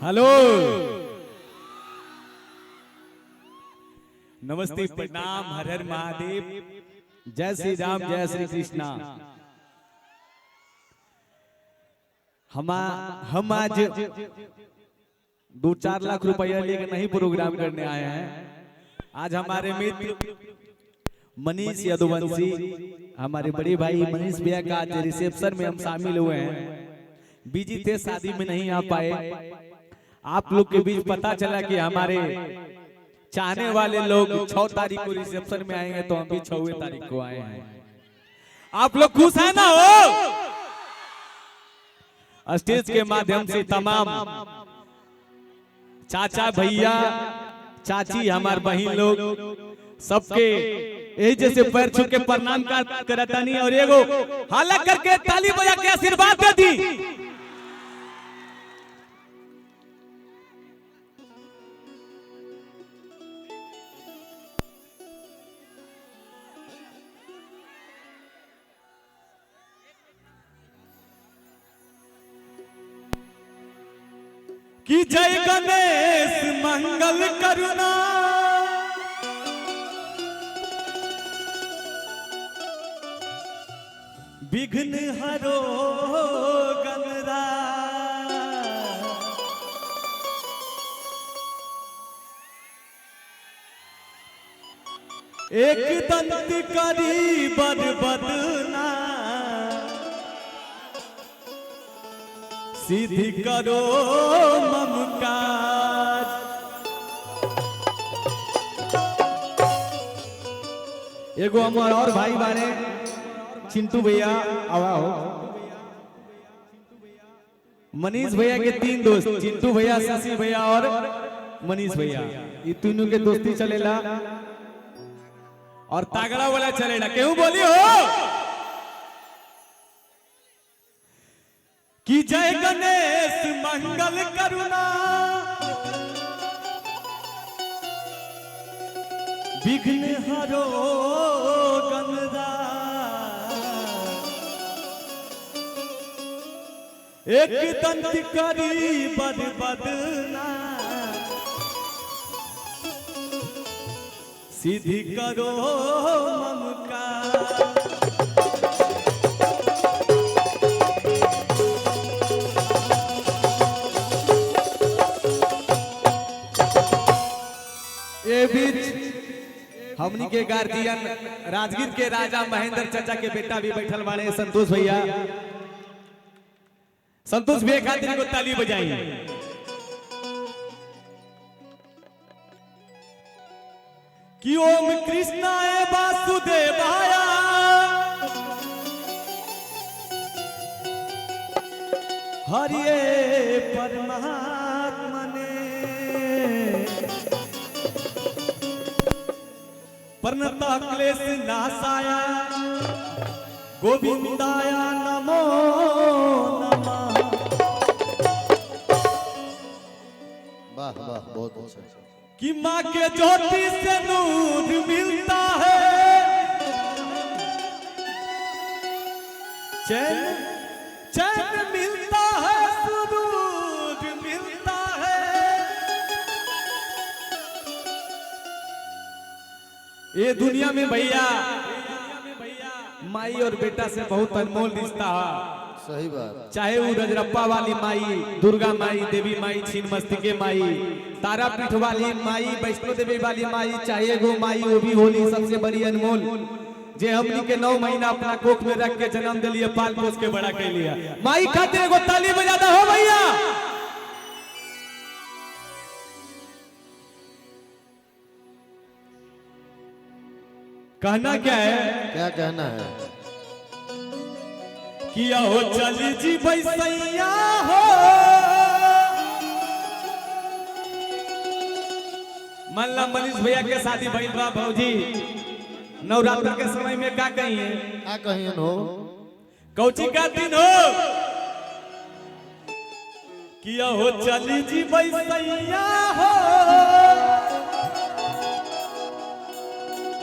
Hello नमस्ते प्रणाम हर हर महादेव जय श्री राम जय श्री कृष्णा। हम आज 2-4 लाख रुपया लेकर नहीं प्रोग्राम करने आए हैं। आज हमारे मित्र मनीष यदुवंशी हमारे बड़े भाई मनीष भैया का आज रिसेप्शन में हम शामिल हुए हैं। बिजी थे, शादी में नहीं आ पाए। आप लोग के बीच पता चला कि हमारे चाहने वाले लोग 6 तारीख को रिसेप्शन में आएंगे, तो हम भी 6 तारीख को आए हैं। आप लोग खुश है ना हो? स्टेज के माध्यम से तमाम चाचा भैया चाची हमारे बहन लोग सबके यही जैसे पैर छू के प्रणाम करतानी और एगो हाला करके ताली बजा के आशीर्वाद दे दी। कि जय गणेश मंगल करुणा विघ्न हरो गणरा एक दंत करी बदना सिद्धि करो ममकार। एगो हमार और भाई बाने चिंटू भैया आवा हो। मनीष भैया के 3 दोस्त चिंटू भैया शशि भैया और मनीष भैया, ये तीनों के दोस्ती चलेला और तागड़ा वाला चलेला। क्यों बोली हो कि जय गणेश मंगल करुणा विघ्न हरो गणरा एक दंत करी बदना सिद्धि करो ममकार। बीच हमनी के गार्जियन राजगीर के राजा महेंद्र चाचा के बेटा भी बैठल बाड़े संतोष भैया। संतोष भैया खातिर को ताली बजाई। कि ओम कृष्णाय वासुदेवाय हरिये परमात्मने प्रणतः क्लेश नाशाय गोविंदाय नमो नमः। वाह वाह बहुत अच्छा। कि माँ के ज्योति से नूर मिलता है, चैन चैन मिलता है, सुरूर मिलता है। ये दुनिया में भैया माई और बेटा से बहुत अनमोल रिश्ता है। सही बात। चाहे वो रजरप्पा वाली माई, दुर्गा माई, देवी माई, छीनमस्तिके माई, तारापीठ वाली माई, वैष्णो देवी वाली माई, चाहे वो माई वो भी होली सबसे बड़ी अनमोल जे हमनी के 9 महीना अपना कोख में रख के जन्म दिलिए, पाल पोस के बड़ा कर लिया। माई खातिर एगो ताली बजाता हो भैया। कहना क्या है? क्या कहना है? किया हो चली जी भैसैया हो, मल्ला मनीष भैया के शादी भइल बा भौजी। नवरात्र के समय में का कहिए? क्या कहिए हो? कौची का दिन हो? किया हो चली जी भैसैया हो,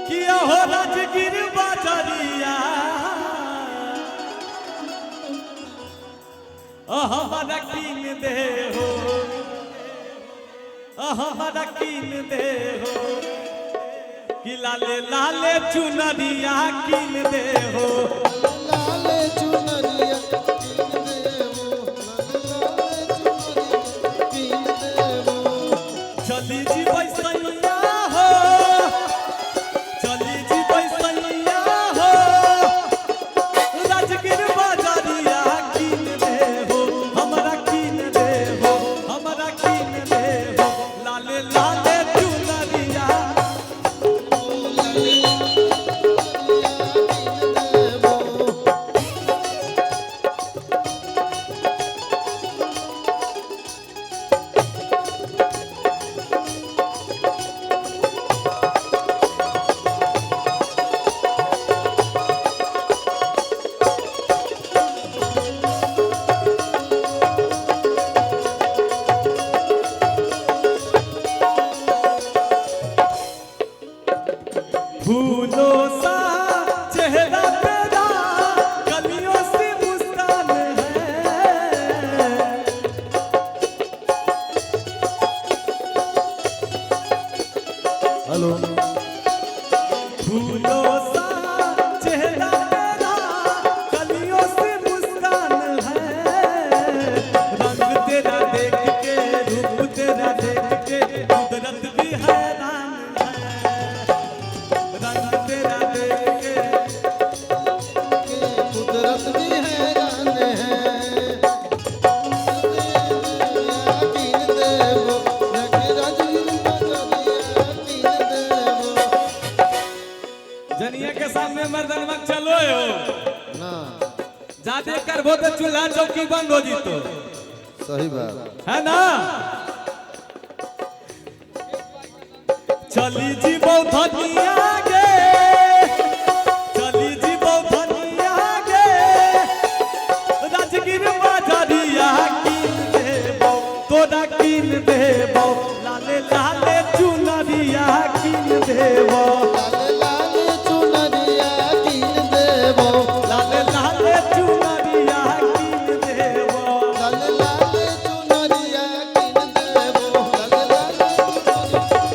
किया हो राजगीर बाजारिया हमारा कीन दे हो हमारा कीन दे हो कि लाले लाले चुनरिया कीन दे हो लाले चुनरिया कीन देवो लाले कीन देवो चली जी बैसैया हो चली जी बैसैया हो राजगिर बाजारिया कीन दे हो हमरा कीन दे हो हमरा कीन दे हो लाले लाले चुनरिया फूलों सा चेहरा तेरा गलियों से मुस्कान है हेलो फूलों सा चेहरा तेरा गलियों से मुस्कान है रंग तेरा देख के रूप तेरा देख के कुदरत भी हैरान है रंग तेरा देख के कुदरत भी हैरान है कीन देवो लगे राजीव बाजारिया कीन देवो जनिया के सामने मर्दन मत चलो हो ना जाते करबो तो चूल्हा चौकी बंद हो जीतो सही बात है ना चली जी बौधनिया गे चली जी बौधनिया गे राजगिर बाजारिया कीन देबो तोरा कीन देबो लाले लाले चुनरिया कीन देबो लाले लाले चुनरिया कीन देवो लाले लाले चुनरिया कीन देबो लाले लाले चुनरिया कीन देवो लाले लाले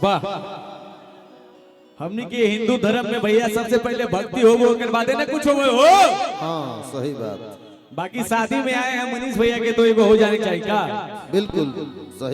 वाह हमनी के हिंदू धर्म में भैया सबसे पहले भक्ति होगो ओकर बादे ना कुछ होगो हो हाँ सही बात बाकी शादी में आए हैं मनीष भैया के तो एगो हो जाने चाहिए का बिल्कुल सही